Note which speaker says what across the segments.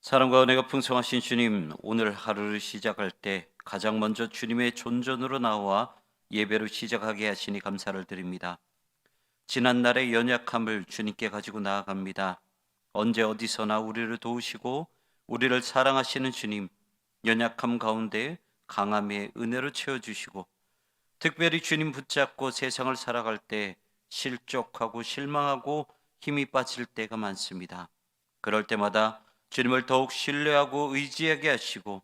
Speaker 1: 사랑과 은혜가 풍성하신 주님, 오늘 하루를 시작할 때 가장 먼저 주님의 존전으로 나와 예배로 시작하게 하시니 감사를 드립니다. 지난 날의 연약함을 주님께 가지고 나아갑니다. 언제 어디서나 우리를 도우시고 우리를 사랑하시는 주님, 연약함 가운데 강함의 은혜로 채워주시고, 특별히 주님 붙잡고 세상을 살아갈 때 실족하고 실망하고 힘이 빠질 때가 많습니다. 그럴 때마다 주님을 더욱 신뢰하고 의지하게 하시고,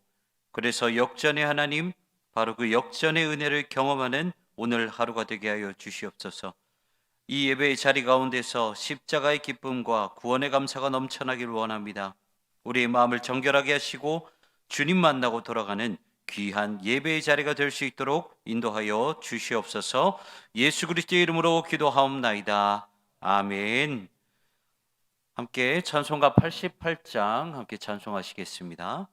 Speaker 1: 그래서 역전의 하나님, 바로 그 역전의 은혜를 경험하는 오늘 하루가 되게 하여 주시옵소서. 이 예배의 자리 가운데서 십자가의 기쁨과 구원의 감사가 넘쳐나길 원합니다. 우리의 마음을 정결하게 하시고 주님 만나고 돌아가는 귀한 예배의 자리가 될 수 있도록 인도하여 주시옵소서. 예수 그리스도의 이름으로 기도하옵나이다. 아멘. 함께 찬송가 88장 함께 찬송하시겠습니다.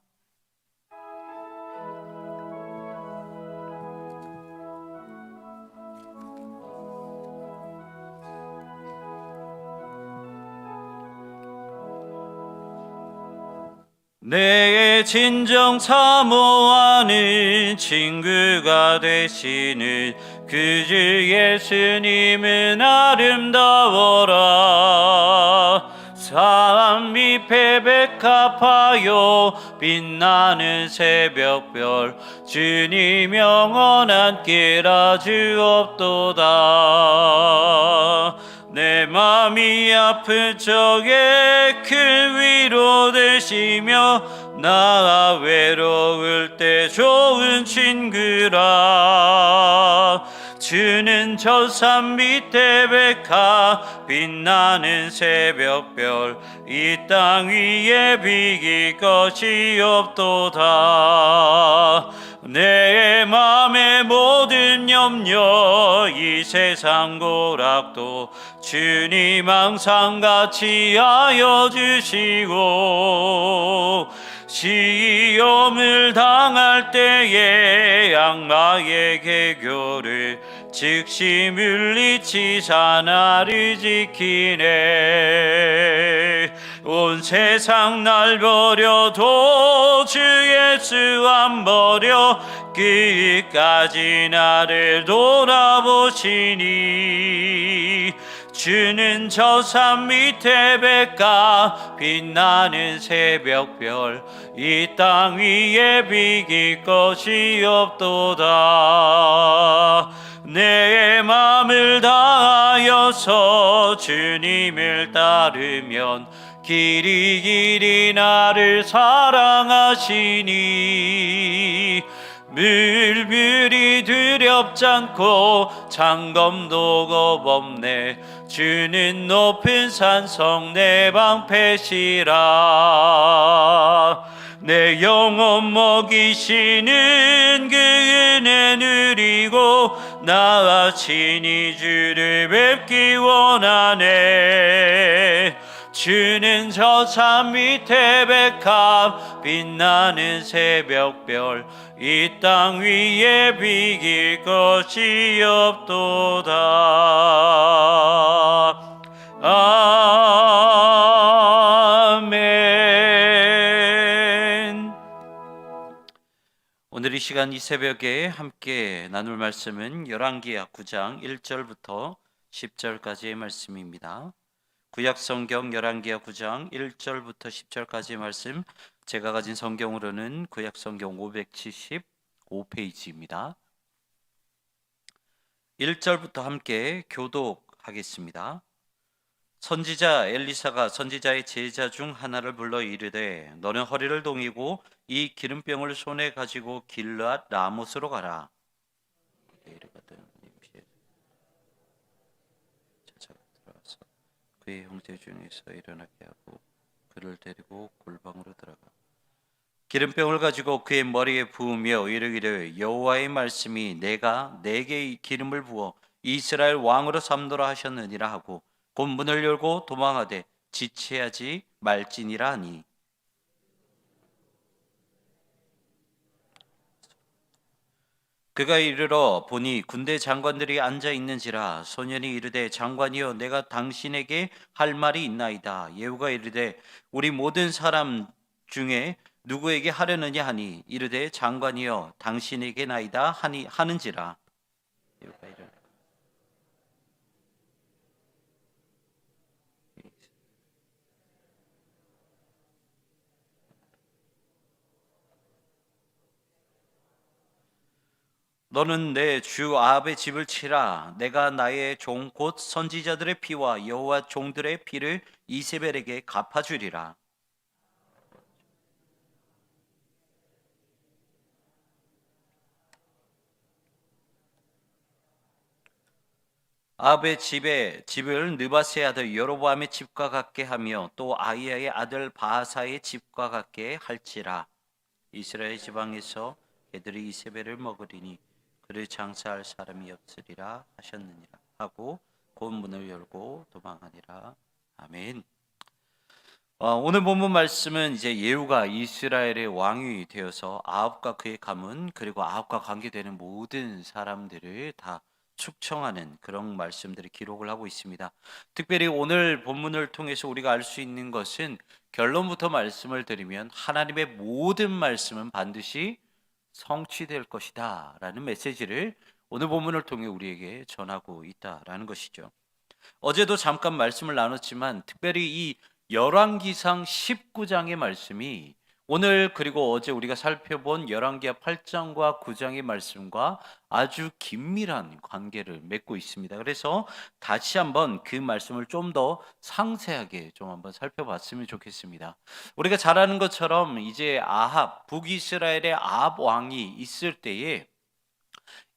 Speaker 1: 내 진정 사모하는 친구가 되시는 그 주 예수님은 아름다워라. 삶 밑에 백합하여 빛나는 새벽별, 주님 영원한 길아 주옵도다. 내 맘이 아픈 적에 큰 위로 되시며 나 외로울 때 좋은 친구라. 주는 저 산 밑에 백합 빛나는 새벽별, 이 땅 위에 비길 것이 없도다. 내 맘의 모든 염려, 이 세상 고락도 주님 항상 같이 하여 주시고, 시험을 당할 때에 악마의 개교를 즉시 물리치사 나를 지키네. 온 세상 날 버려도 주 예수 안 버려 끝까지 나를 돌아보시니. 주는 저 산 밑에 백합 빛나는 새벽별, 이 땅 위에 비길 것이 없도다. 내 맘을 다하여서 주님을 따르면 길이 길이 나를 사랑하시니. 물불이 두렵지 않고 장검도 겁없네. 주는 높은 산성 내 방패시라. 내 영혼 먹이시는 그 은혜 누리고 나 친히 주를 뵙기 원하네. 주는 저 산 밑에 백합 빛나는 새벽별, 이 땅 위에 비길 것이 없도다. 아멘. 오늘 이 시간 이 새벽에 함께 나눌 말씀은 열왕기하 9장 1절부터 10절까지의 말씀입니다. 구약성경 열왕기하 9장 1절부터 10절까지의 말씀, 제가 가진 성경으로는 구약성경 575페이지입니다. 1절부터 함께 교독하겠습니다. 선지자 엘리사가 선지자의 제자 중 하나를 불러 이르되, 너는 허리를 동이고 이 기름병을 손에 가지고 길르앗 라못으로 가라. 그의 형제 중에서 일어나게 하고 그를 데리고 골방으로 들어가 기름병을 가지고 그의 머리에 부으며 이르기를, 여호와의 말씀이 내가 내게 이 기름을 부어 이스라엘 왕으로 삼도록 하셨느니라 하고 곧 문을 열고 도망하되 지체하지 말지니라 하니. 그가 이르러 보니 군대 장관들이 앉아 있는지라. 소년이 이르되, 장관이여, 내가 당신에게 할 말이 있나이다. 예후가 이르되, 우리 모든 사람 중에 누구에게 하려느냐 하니 이르되 장관이여 당신에게나이다 하니 하는지라. 너는 내 주 아합의 집을 치라. 내가 나의 종 곧 선지자들의 피와 여호와 종들의 피를 이세벨에게 갚아주리라. 아합의 집을 느바스의 아들 여로보암의 집과 같게 하며 또 아히야의 아들 바하사의 집과 같게 할지라. 이스라엘 지방에서 개들이 이세벨을 먹으리니 그를 장사할 사람이 없으리라 하셨느니라 하고 곧 문을 열고 도망하니라. 아멘. 오늘 본문 말씀은 이제 예후가 이스라엘의 왕이 되어서 아합과 그의 가문 그리고 아합과 관계되는 모든 사람들을 다 축청하는 그런 말씀들을 기록을 하고 있습니다. 특별히 오늘 본문을 통해서 우리가 알 수 있는 것은 결론부터 말씀을 드리면 하나님의 모든 말씀은 반드시 성취될 것이다 라는 메시지를 오늘 본문을 통해 우리에게 전하고 있다라는 것이죠. 어제도 잠깐 말씀을 나눴지만 특별히 이 열왕기상 19장의 말씀이 오늘 그리고 어제 우리가 살펴본 열왕기하 8장과 9장의 말씀과 아주 긴밀한 관계를 맺고 있습니다. 그래서 다시 한번 그 말씀을 좀 더 상세하게 좀 한번 살펴봤으면 좋겠습니다. 우리가 잘 아는 것처럼 이제 아합, 북이스라엘의 아합 왕이 있을 때에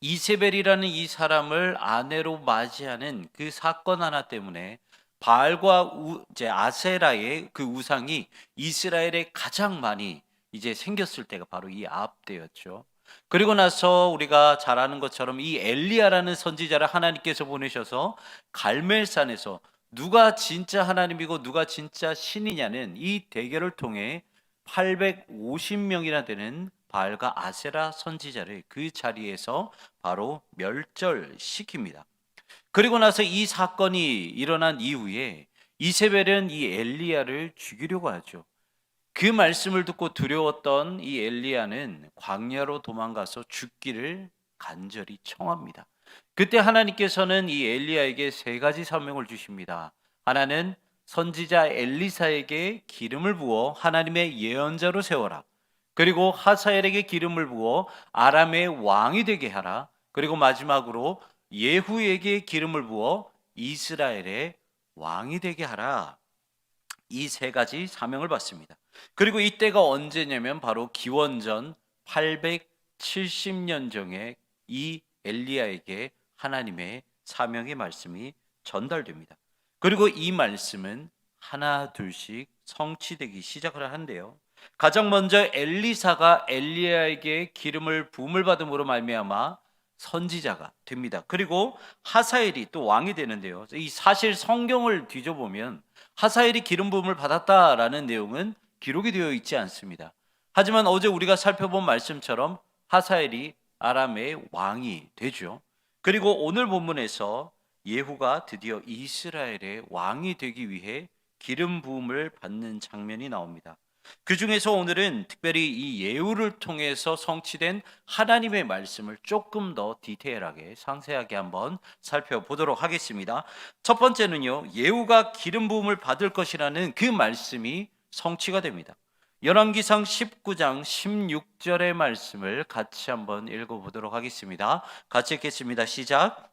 Speaker 1: 이세벨이라는 이 사람을 아내로 맞이하는 그 사건 하나 때문에 바알과 이제 아세라의 그 우상이 이스라엘에 가장 많이 이제 생겼을 때가 바로 이 아합 때였죠. 그리고 나서 우리가 잘 아는 것처럼 이 엘리야라는 선지자를 하나님께서 보내셔서 갈멜산에서 누가 진짜 하나님이고 누가 진짜 신이냐는 이 대결을 통해 850명이나 되는 바알과 아세라 선지자를 그 자리에서 바로 멸절시킵니다. 그리고 나서 이 사건이 일어난 이후에 이세벨은 이 엘리야를 죽이려고 하죠. 그 말씀을 듣고 두려웠던 이 엘리야는 광야로 도망가서 죽기를 간절히 청합니다. 그때 하나님께서는 이 엘리야에게 세 가지 사명을 주십니다. 하나는 선지자 엘리사에게 기름을 부어 하나님의 예언자로 세워라. 그리고 하사엘에게 기름을 부어 아람의 왕이 되게 하라. 그리고 마지막으로 예후에게 기름을 부어 이스라엘의 왕이 되게 하라. 이 세 가지 사명을 받습니다. 그리고 이때가 언제냐면 바로 기원전 870년 전에 이 엘리야에게 하나님의 사명의 말씀이 전달됩니다. 그리고 이 말씀은 하나 둘씩 성취되기 시작을 한대요. 가장 먼저 엘리사가 엘리야에게 기름을 부음을 받음으로 말미암아 선지자가 됩니다. 그리고 하사엘이 또 왕이 되는데요. 이 사실 성경을 뒤져보면 하사엘이 기름 부음을 받았다라는 내용은 기록이 되어 있지 않습니다. 하지만 어제 우리가 살펴본 말씀처럼 하사엘이 아람의 왕이 되죠. 그리고 오늘 본문에서 예후가 드디어 이스라엘의 왕이 되기 위해 기름 부음을 받는 장면이 나옵니다. 그 중에서 오늘은 특별히 이 예후를 통해서 성취된 하나님의 말씀을 조금 더 디테일하게 상세하게 한번 살펴보도록 하겠습니다. 첫 번째는요, 예후가 기름 부음을 받을 것이라는 그 말씀이 성취가 됩니다. 열왕기상 19장 16절의 말씀을 같이 한번 읽어보도록 하겠습니다. 같이 읽겠습니다. 시작.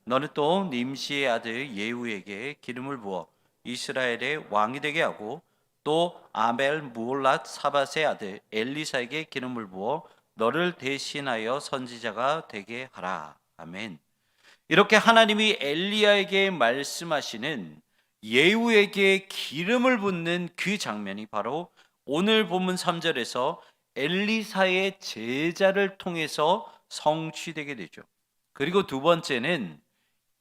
Speaker 1: 너는 또 님시의 아들 예후에게 기름을 부어 이스라엘의 왕이 되게 하고 또 아벨 무올랏 사밧의 아들 엘리사에게 기름을 부어 너를 대신하여 선지자가 되게 하라. 아멘. 이렇게 하나님이 엘리야에게 말씀하시는 예후에게 기름을 붓는 그 장면이 바로 오늘 본문 3절에서 엘리사의 제자를 통해서 성취되게 되죠. 그리고 두 번째는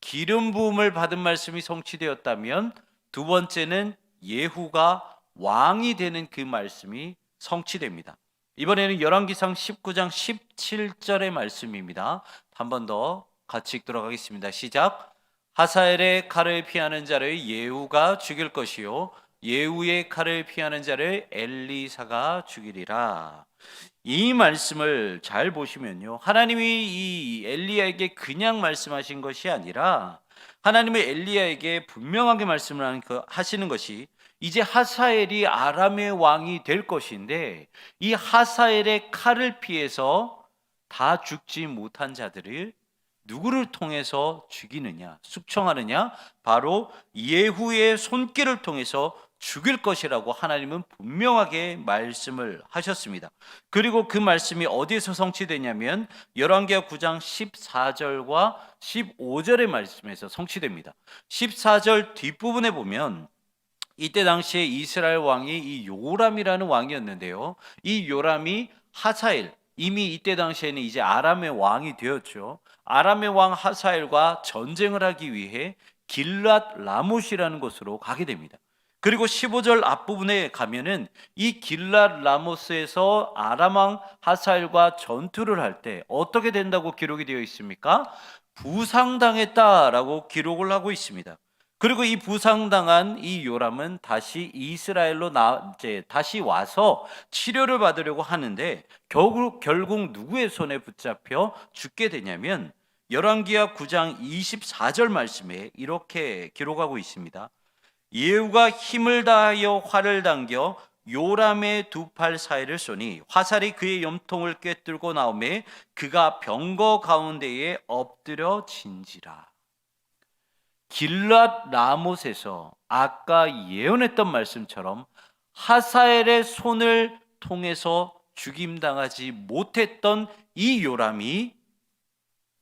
Speaker 1: 기름 부음을 받은 말씀이 성취되었다면 두 번째는 예후가 왕이 되는 그 말씀이 성취됩니다. 이번에는 열왕기상 19장 17절의 말씀입니다. 한 번 더 같이 읽도록 하겠습니다. 시작. 하사엘의 칼을 피하는 자를 예후가 죽일 것이요 예후의 칼을 피하는 자를 엘리사가 죽이리라. 이 말씀을 잘 보시면요, 하나님이 이 엘리야에게 그냥 말씀하신 것이 아니라 하나님의 엘리야에게 분명하게 말씀을 하시는 것이 이제 하사엘이 아람의 왕이 될 것인데, 이 하사엘의 칼을 피해서 다 죽지 못한 자들을 누구를 통해서 죽이느냐, 숙청하느냐? 바로 예후의 손길을 통해서 죽일 것이라고 하나님은 분명하게 말씀을 하셨습니다. 그리고 그 말씀이 어디에서 성취되냐면 열왕기하 9장 14절과 15절의 말씀에서 성취됩니다. 14절 뒷부분에 보면 이때 당시에 이스라엘 왕이 이 요람이라는 왕이었는데요, 이 요람이 하사엘, 이미 이때 당시에는 이제 아람의 왕이 되었죠. 아람의 왕 하사엘과 전쟁을 하기 위해 길랏 라못이라는 곳으로 가게 됩니다. 그리고 15절 앞부분에 가면은 이 길랏 라못에서 아람 왕 하사엘과 전투를 할 때 어떻게 된다고 기록이 되어 있습니까? 부상당했다라고 기록을 하고 있습니다. 그리고 이 부상당한 이 요람은 다시 이스라엘로 다시 와서 치료를 받으려고 하는데 결국 누구의 손에 붙잡혀 죽게 되냐면 열왕기하 9장 24절 말씀에 이렇게 기록하고 있습니다. 예후가 힘을 다하여 활을 당겨 요람의 두 팔 사이를 쏘니 화살이 그의 염통을 꿰뚫고 나오매 그가 병거 가운데에 엎드려 진지라. 길랏 라못에서 아까 예언했던 말씀처럼 하사엘의 손을 통해서 죽임당하지 못했던 이 요람이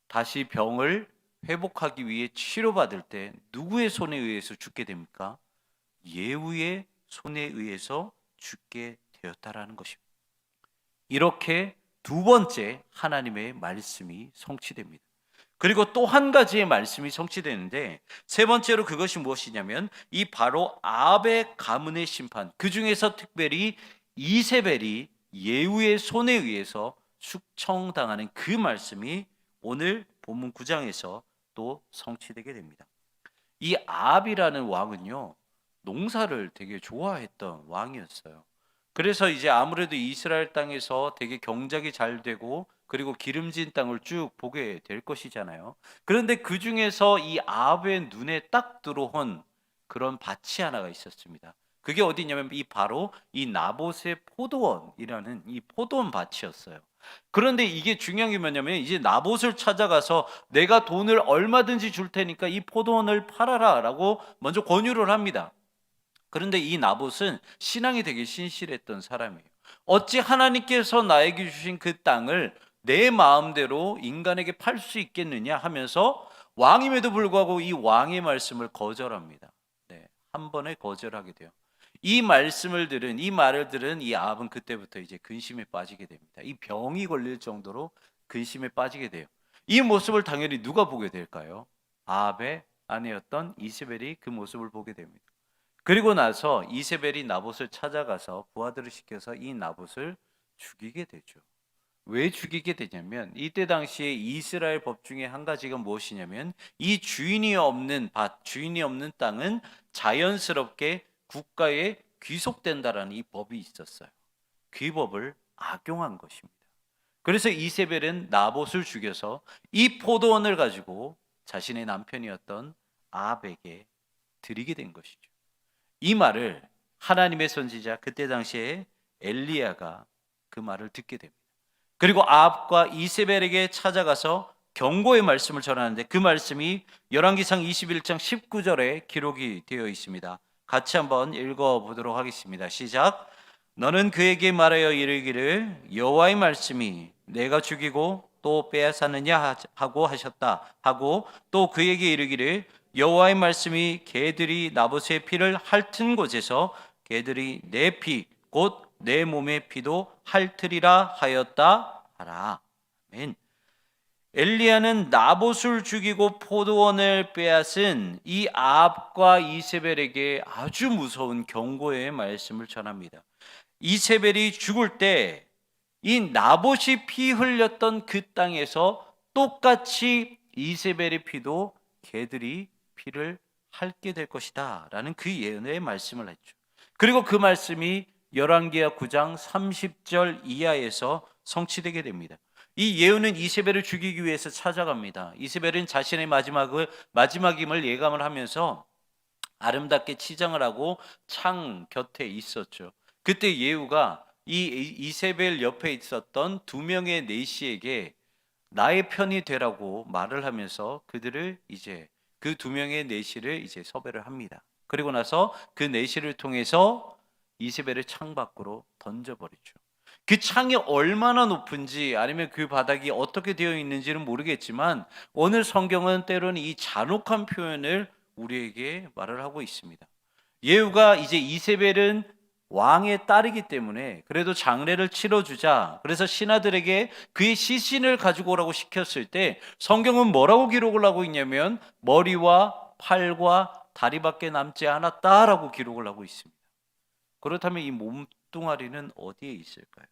Speaker 1: 다시 병을 회복하기 위해 치료받을 때 누구의 손에 의해서 죽게 됩니까? 예후의 손에 의해서 죽게 되었다라는 것입니다. 이렇게 두 번째 하나님의 말씀이 성취됩니다. 그리고 또 한 가지의 말씀이 성취되는데, 세 번째로 그것이 무엇이냐면 이 바로 아합의 가문의 심판, 그 중에서 특별히 이세벨이 예후의 손에 의해서 숙청당하는 그 말씀이 오늘 본문 9장에서 또 성취되게 됩니다. 이 아합이라는 왕은요, 농사를 되게 좋아했던 왕이었어요. 그래서 이제 아무래도 이스라엘 땅에서 되게 경작이 잘 되고 그리고 기름진 땅을 쭉 보게 될 것이잖아요. 그런데 그 중에서 이 아합의 눈에 딱 들어온 그런 밭이 하나가 있었습니다. 그게 어디냐면 바로 이 나봇의 포도원이라는 이 포도원 밭이었어요. 그런데 이게 중요한 게 뭐냐면 이제 나봇을 찾아가서 내가 돈을 얼마든지 줄 테니까 이 포도원을 팔아라라고 먼저 권유를 합니다. 그런데 이 나봇은 신앙이 되게 신실했던 사람이에요. 어찌 하나님께서 나에게 주신 그 땅을 내 마음대로 인간에게 팔 수 있겠느냐 하면서 왕임에도 불구하고 이 왕의 말씀을 거절합니다. 네, 한 번에 거절하게 돼요. 이 말씀을 들은, 이 말을 들은 이 아합은 그때부터 이제 근심에 빠지게 됩니다. 이 병이 걸릴 정도로 근심에 빠지게 돼요. 이 모습을 당연히 누가 보게 될까요? 아합의 아내였던 이세벨이 그 모습을 보게 됩니다. 그리고 나서 이세벨이 나봇을 찾아가서 부하들을 시켜서 이 나봇을 죽이게 되죠. 왜 죽이게 되냐면 이때 당시에 이스라엘 법 중에 한 가지가 무엇이냐면 이 주인이 없는 밭, 주인이 없는 땅은 자연스럽게 국가에 귀속된다라는 이 법이 있었어요. 그 법을 악용한 것입니다. 그래서 이세벨은 나봇을 죽여서 이 포도원을 가지고 자신의 남편이었던 아합에게 드리게 된 것이죠. 이 말을 하나님의 선지자 그때 당시에 엘리야가 그 말을 듣게 됩니다. 그리고 아합과 이세벨에게 찾아가서 경고의 말씀을 전하는데 그 말씀이 열왕기상 21장 19절에 기록이 되어 있습니다. 같이 한번 읽어보도록 하겠습니다. 시작. 너는 그에게 말하여 이르기를 여호와의 말씀이 내가 죽이고 또 빼앗았느냐 하고 하셨다 하고 또 그에게 이르기를 여호와의 말씀이 개들이 나봇의 피를 핥은 곳에서 개들이 내 피 곧 내 몸의 피도 핥으리라 하였다 하라. 아멘. 엘리야는 나봇을 죽이고 포도원을 빼앗은 이 아합과 이세벨에게 아주 무서운 경고의 말씀을 전합니다. 이세벨이 죽을 때 이 나봇이 피 흘렸던 그 땅에서 똑같이 이세벨의 피도 개들이 피를 핥게 될 것이다 라는 그 예언의 말씀을 했죠. 그리고 그 말씀이 열왕기하 9장 30절 이하에서 성취되게 됩니다. 이 예후는 이세벨을 죽이기 위해서 찾아갑니다. 이세벨은 자신의 마지막임을 예감을 하면서 아름답게 치장을 하고 창 곁에 있었죠. 그때 예후가 이 이세벨 옆에 있었던 두 명의 내시에게 나의 편이 되라고 말을 하면서 그들을 이제 그 두 명의 내시를 이제 섭외를 합니다. 그리고 나서 그 내시를 통해서 이세벨을 창 밖으로 던져버리죠. 그 창이 얼마나 높은지 아니면 그 바닥이 어떻게 되어 있는지는 모르겠지만 오늘 성경은 때로는 이 잔혹한 표현을 우리에게 말을 하고 있습니다. 예후가 이제 이세벨은 왕의 딸이기 때문에 그래도 장례를 치러주자, 그래서 신하들에게 그의 시신을 가지고 오라고 시켰을 때 성경은 뭐라고 기록을 하고 있냐면 머리와 팔과 다리밖에 남지 않았다라고 기록을 하고 있습니다. 그렇다면 이 몸뚱아리는 어디에 있을까요?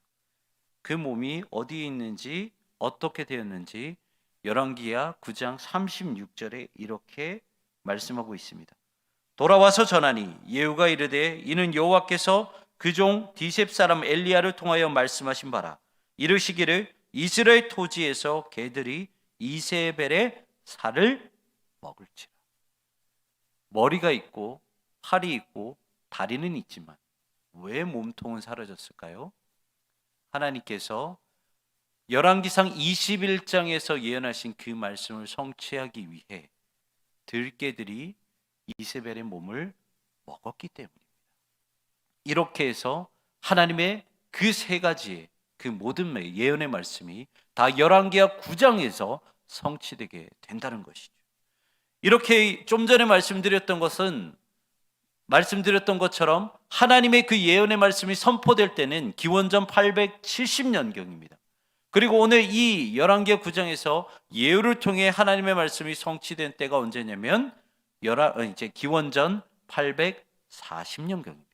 Speaker 1: 그 몸이 어디에 있는지, 어떻게 되었는지 열왕기하 9장 36절에 이렇게 말씀하고 있습니다. 돌아와서 전하니 예후가 이르되 이는 여호와께서 그 종 디셉 사람 엘리야를 통하여 말씀하신 바라. 이르시기를 이스라엘 토지에서 개들이 이세벨의 살을 먹을지라. 머리가 있고 팔이 있고 다리는 있지만 왜 몸통은 사라졌을까요? 하나님께서 열왕기상 21장에서 예언하신 그 말씀을 성취하기 위해 들개들이 이세벨의 몸을 먹었기 때문입니다. 이렇게 해서 하나님의 그 세 가지의 그 모든 예언의 말씀이 다 열왕기하 9장에서 성취되게 된다는 것이죠. 이렇게 좀 전에 말씀드렸던 것처럼 하나님의 그 예언의 말씀이 선포될 때는 기원전 870년경입니다. 그리고 오늘 이 열왕기하 9장에서 예후를 통해 하나님의 말씀이 성취된 때가 언제냐면 이제 기원전 840년경입니다.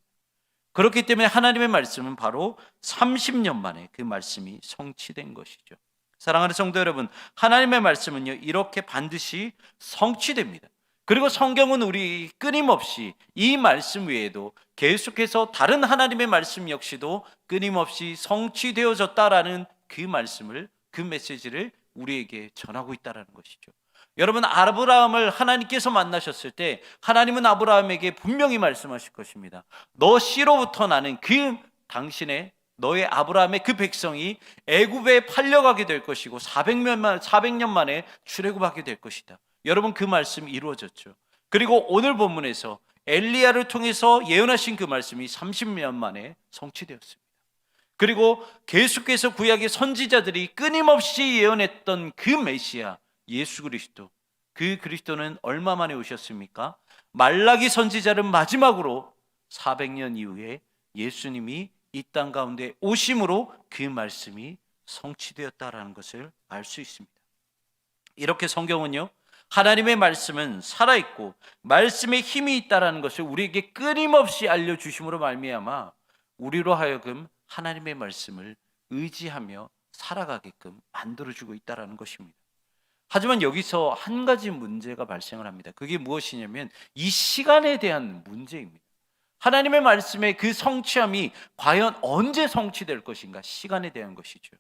Speaker 1: 그렇기 때문에 하나님의 말씀은 바로 30년 만에 그 말씀이 성취된 것이죠. 사랑하는 성도 여러분, 하나님의 말씀은요 이렇게 반드시 성취됩니다. 그리고 성경은 우리 끊임없이 이 말씀 외에도 계속해서 다른 하나님의 말씀 역시도 끊임없이 성취되어졌다라는 그 말씀을, 그 메시지를 우리에게 전하고 있다는 것이죠. 여러분, 아브라함을 하나님께서 만나셨을 때 하나님은 아브라함에게 분명히 말씀하실 것입니다. 너 씨로부터 나는 너의 아브라함의 그 백성이 애굽에 팔려가게 될 것이고 400년 만에 출애굽하게 될 것이다. 여러분, 그 말씀이 이루어졌죠. 그리고 오늘 본문에서 엘리야를 통해서 예언하신 그 말씀이 30년 만에 성취되었습니다. 그리고 계속해서 구약의 선지자들이 끊임없이 예언했던 그 메시아 예수 그리스도, 그 그리스도는 얼마 만에 오셨습니까? 말라기 선지자를 마지막으로 400년 이후에 예수님이 이 땅 가운데 오심으로 그 말씀이 성취되었다라는 것을 알 수 있습니다. 이렇게 성경은요, 하나님의 말씀은 살아있고 말씀에 힘이 있다라는 것을 우리에게 끊임없이 알려주심으로 말미암아 우리로 하여금 하나님의 말씀을 의지하며 살아가게끔 만들어주고 있다라는 것입니다. 하지만 여기서 한 가지 문제가 발생을 합니다. 그게 무엇이냐면 이 시간에 대한 문제입니다. 하나님의 말씀의 그 성취함이 과연 언제 성취될 것인가, 시간에 대한 것이죠.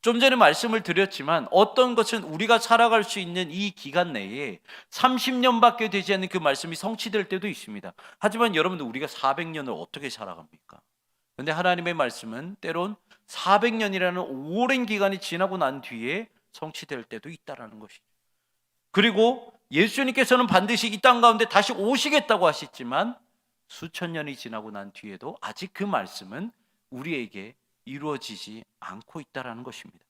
Speaker 1: 좀 전에 말씀을 드렸지만 어떤 것은 우리가 살아갈 수 있는 이 기간 내에 30년밖에 되지 않는 그 말씀이 성취될 때도 있습니다. 하지만 여러분들, 우리가 400년을 어떻게 살아갑니까? 그런데 하나님의 말씀은 때론 400년이라는 오랜 기간이 지나고 난 뒤에 성취될 때도 있다라는 것이죠. 그리고 예수님께서는 반드시 이 땅 가운데 다시 오시겠다고 하셨지만 수천 년이 지나고 난 뒤에도 아직 그 말씀은 우리에게 이루어지지 않고 있다라는 것입니다.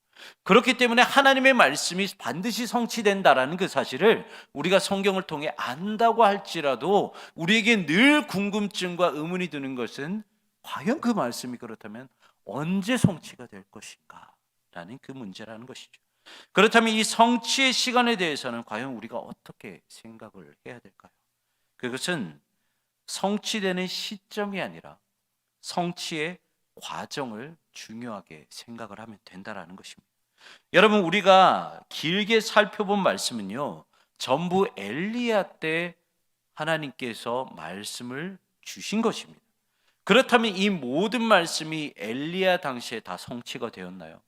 Speaker 1: 그렇기 때문에 하나님의 말씀이 반드시 성취된다라는 그 사실을 우리가 성경을 통해 안다고 할지라도 우리에게 늘 궁금증과 의문이 드는 것은 과연 그 말씀이 그렇다면 언제 성취가 될 것인가 라는 그 문제라는 것이죠. 그렇다면 이 성취의 시간에 대해서는 과연 우리가 어떻게 생각을 해야 될까요? 그것은 성취되는 시점이 아니라 성취의 과정을 중요하게 생각을 하면 된다라는 것입니다. 여러분, 우리가 길게 살펴본 말씀은요, 전부 엘리야 때 하나님께서 말씀을 주신 것입니다. 그렇다면 이 모든 말씀이 엘리야 당시에 다 성취가 되었나요?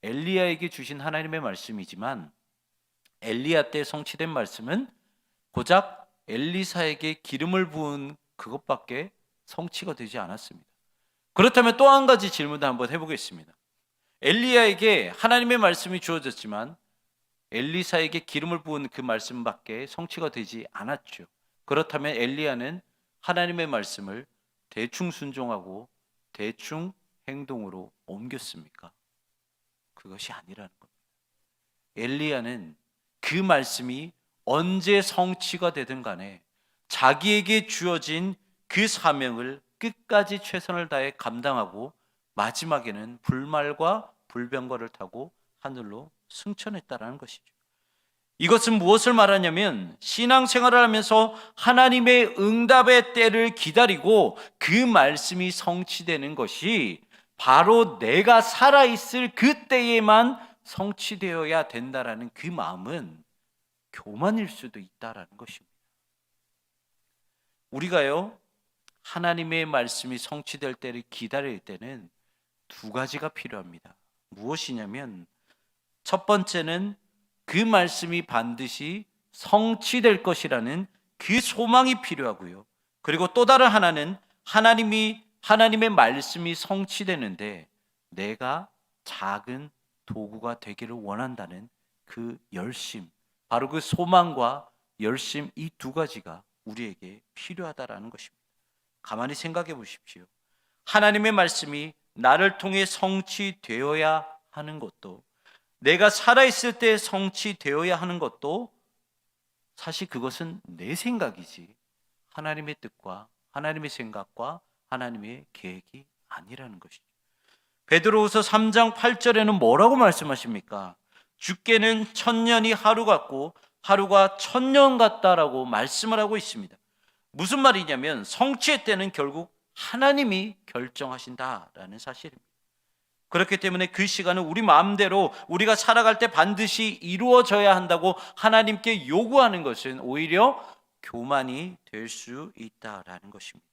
Speaker 1: 엘리야에게 주신 하나님의 말씀이지만 엘리야 때 성취된 말씀은 고작 엘리사에게 기름을 부은 그것밖에 성취가 되지 않았습니다. 그렇다면 또 한 가지 질문도 한번 해보겠습니다. 엘리야에게 하나님의 말씀이 주어졌지만 엘리사에게 기름을 부은 그 말씀밖에 성취가 되지 않았죠. 그렇다면 엘리야는 하나님의 말씀을 대충 순종하고 대충 행동으로 옮겼습니까? 그것이 아니라는 겁니다. 엘리야는 그 말씀이 언제 성취가 되든 간에 자기에게 주어진 그 사명을 끝까지 최선을 다해 감당하고 마지막에는 불말과 불병거를 타고 하늘로 승천했다라는 것이죠. 이것은 무엇을 말하냐면 신앙생활을 하면서 하나님의 응답의 때를 기다리고 그 말씀이 성취되는 것이 바로 내가 살아있을 그 때에만 성취되어야 된다라는 그 마음은 교만일 수도 있다라는 것입니다. 우리가요, 하나님의 말씀이 성취될 때를 기다릴 때는 두 가지가 필요합니다. 무엇이냐면 첫 번째는 그 말씀이 반드시 성취될 것이라는 그 소망이 필요하고요. 그리고 또 다른 하나는 하나님의 말씀이 성취되는데 내가 작은 도구가 되기를 원한다는 그 열심, 바로 그 소망과 열심, 이 두 가지가 우리에게 필요하다라는 것입니다. 가만히 생각해 보십시오. 하나님의 말씀이 나를 통해 성취되어야 하는 것도, 내가 살아있을 때 성취되어야 하는 것도 사실 그것은 내 생각이지 하나님의 뜻과 하나님의 생각과 하나님의 계획이 아니라는 것이죠. 베드로후서 3장 8절에는 뭐라고 말씀하십니까? 주께는 1000년이 하루 같고 하루가 1000년 같다라고 말씀을 하고 있습니다. 무슨 말이냐면 성취의 때는 결국 하나님이 결정하신다라는 사실입니다. 그렇기 때문에 그 시간은 우리 마음대로 우리가 살아갈 때 반드시 이루어져야 한다고 하나님께 요구하는 것은 오히려 교만이 될 수 있다라는 것입니다.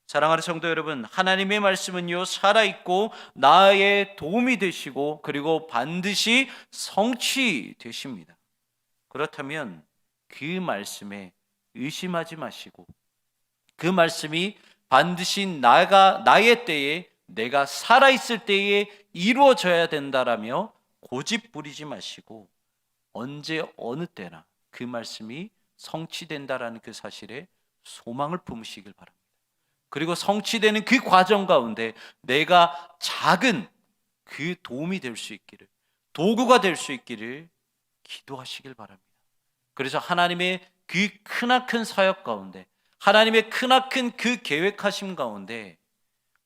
Speaker 1: 사랑하는 성도 여러분, 하나님의 말씀은요 살아있고 나의 도움이 되시고 그리고 반드시 성취되십니다. 그렇다면 그 말씀에 의심하지 마시고 그 말씀이 반드시 나의 때에 내가 살아있을 때에 이루어져야 된다라며 고집 부리지 마시고 언제 어느 때나 그 말씀이 성취된다라는 그 사실에 소망을 품으시길 바랍니다. 그리고 성취되는 그 과정 가운데 내가 작은 그 도움이 될 수 있기를, 도구가 될 수 있기를 기도하시길 바랍니다. 그래서 하나님의 그 크나큰 사역 가운데, 하나님의 크나큰 그 계획하심 가운데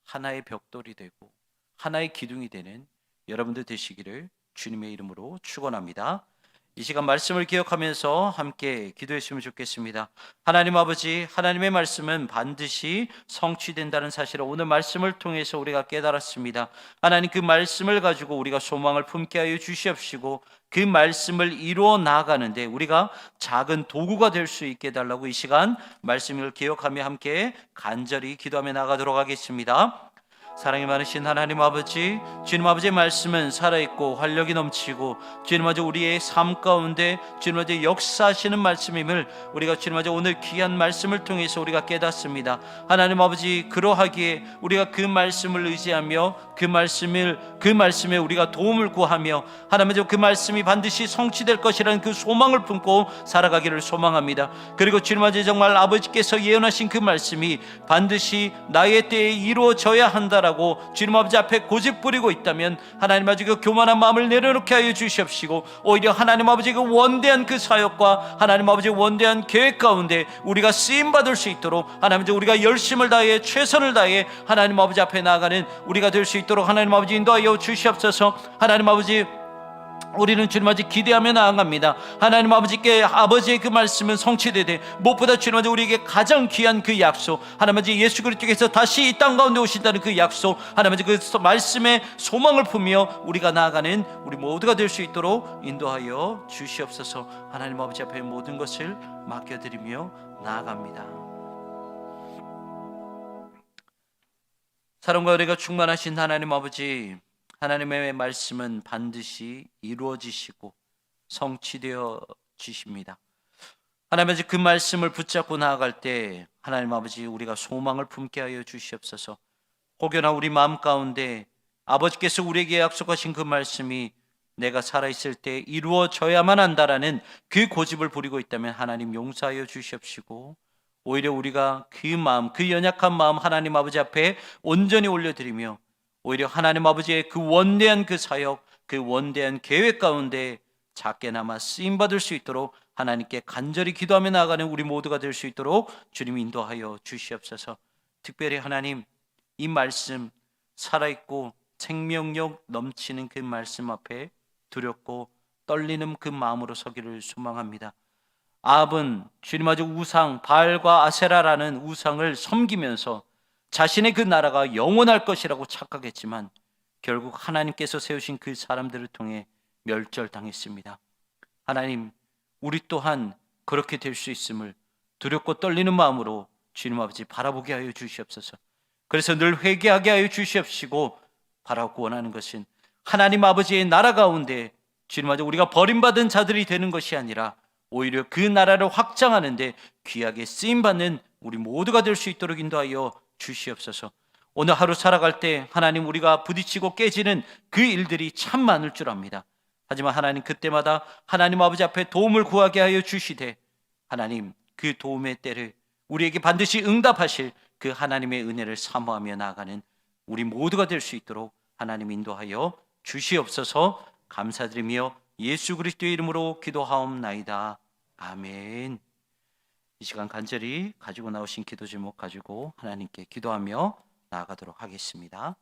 Speaker 1: 하나의 벽돌이 되고 하나의 기둥이 되는 여러분들 되시기를 주님의 이름으로 축원합니다. 이 시간 말씀을 기억하면서 함께 기도했으면 좋겠습니다. 하나님 아버지, 하나님의 말씀은 반드시 성취된다는 사실을 오늘 말씀을 통해서 우리가 깨달았습니다. 하나님, 그 말씀을 가지고 우리가 소망을 품게 하여 주시옵시고 그 말씀을 이루어 나아가는데 우리가 작은 도구가 될 수 있게 해달라고 이 시간 말씀을 기억하며 함께 간절히 기도하며 나가도록 하겠습니다. 사랑이 많으신 하나님 아버지, 주님 아버지의 말씀은 살아있고 활력이 넘치고 주님 아버지 우리의 삶 가운데 주님 아버지 역사하시는 말씀임을 우리가 주님 아버지 오늘 귀한 말씀을 통해서 우리가 깨닫습니다. 하나님 아버지, 그러하기에 우리가 그 말씀을 의지하며 그 말씀에 우리가 도움을 구하며 하나님 아버지 그 말씀이 반드시 성취될 것이라는 그 소망을 품고 살아가기를 소망합니다. 그리고 주님 아버지 정말 아버지께서 예언하신 그 말씀이 반드시 나의 때에 이루어져야 한다 라고 주님 아버지 앞에 고집 부리고 있다면 하나님 아버지 그 교만한 마음을 내려놓게 하여 주시옵시고 오히려 하나님 아버지 그 원대한 그 사역과 하나님 아버지 원대한 계획 가운데 우리가 쓰임받을 수 있도록 하나님 아버지 우리가 열심을 다해 최선을 다해 하나님 아버지 앞에 나아가는 우리가 될 수 있도록 하나님 아버지 인도하여 주시옵소서. 하나님 아버지, 우리는 주님 아버지 기대하며 나아갑니다. 하나님 아버지께 아버지의 그 말씀은 성취되되 무엇보다 주님 아버지 우리에게 가장 귀한 그 약속, 하나님 아버지 예수 그리스도께서 다시 이 땅 가운데 오신다는 그 약속, 하나님 아버지 그 말씀에 소망을 품으며 우리가 나아가는 우리 모두가 될 수 있도록 인도하여 주시옵소서. 하나님 아버지 앞에 모든 것을 맡겨드리며 나아갑니다. 사랑과 은혜가 충만하신 하나님 아버지, 하나님의 말씀은 반드시 이루어지시고 성취되어 지십니다. 하나님 아버지, 그 말씀을 붙잡고 나아갈 때 하나님 아버지, 우리가 소망을 품게 하여 주시옵소서. 혹여나 우리 마음 가운데 아버지께서 우리에게 약속하신 그 말씀이 내가 살아있을 때 이루어져야만 한다라는 그 고집을 부리고 있다면 하나님 용서하여 주시옵시고, 오히려 우리가 그 마음, 그 연약한 마음 하나님 아버지 앞에 온전히 올려드리며 오히려 하나님 아버지의 그 원대한 그 사역, 그 원대한 계획 가운데 작게나마 쓰임받을 수 있도록 하나님께 간절히 기도하며 나아가는 우리 모두가 될 수 있도록 주님 인도하여 주시옵소서. 특별히 하나님, 이 말씀, 살아있고 생명력 넘치는 그 말씀 앞에 두렵고 떨리는 그 마음으로 서기를 소망합니다. 아합은 주님 아주 우상 바알과 아세라라는 우상을 섬기면서 자신의 그 나라가 영원할 것이라고 착각했지만 결국 하나님께서 세우신 그 사람들을 통해 멸절당했습니다. 하나님, 우리 또한 그렇게 될 수 있음을 두렵고 떨리는 마음으로 주님 아버지 바라보게 하여 주시옵소서. 그래서 늘 회개하게 하여 주시옵시고, 바라고 원하는 것은 하나님 아버지의 나라 가운데 주님 아버지 우리가 버림받은 자들이 되는 것이 아니라 오히려 그 나라를 확장하는데 귀하게 쓰임받는 우리 모두가 될 수 있도록 인도하여 주시옵소서. 오늘 하루 살아갈 때 하나님, 우리가 부딪히고 깨지는 그 일들이 참 많을 줄 압니다. 하지만 하나님, 그때마다 하나님 아버지 앞에 도움을 구하게 하여 주시되 하나님, 그 도움의 때를 우리에게 반드시 응답하실 그 하나님의 은혜를 사모하며 나아가는 우리 모두가 될 수 있도록 하나님 인도하여 주시옵소서. 감사드리며 예수 그리스도의 이름으로 기도하옵나이다. 아멘. 이 시간 간절히 가지고 나오신 기도 제목 가지고 하나님께 기도하며 나아가도록 하겠습니다.